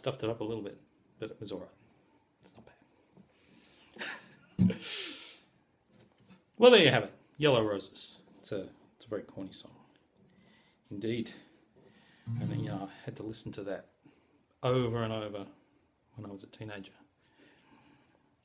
stuffed it up a little bit, but it was all right. It's not bad. Well, there you have it. Yellow Roses. It's a very corny song. Indeed. And then, I had to listen to that over and over when I was a teenager.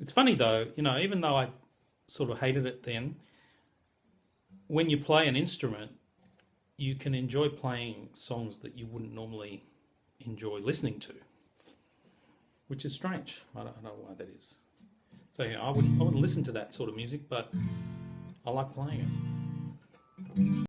It's funny though, even though I sort of hated it then, when you play an instrument, you can enjoy playing songs that you wouldn't normally enjoy listening to, which is strange. I don't know why that is. So I wouldn't listen to that sort of music, but I like playing it.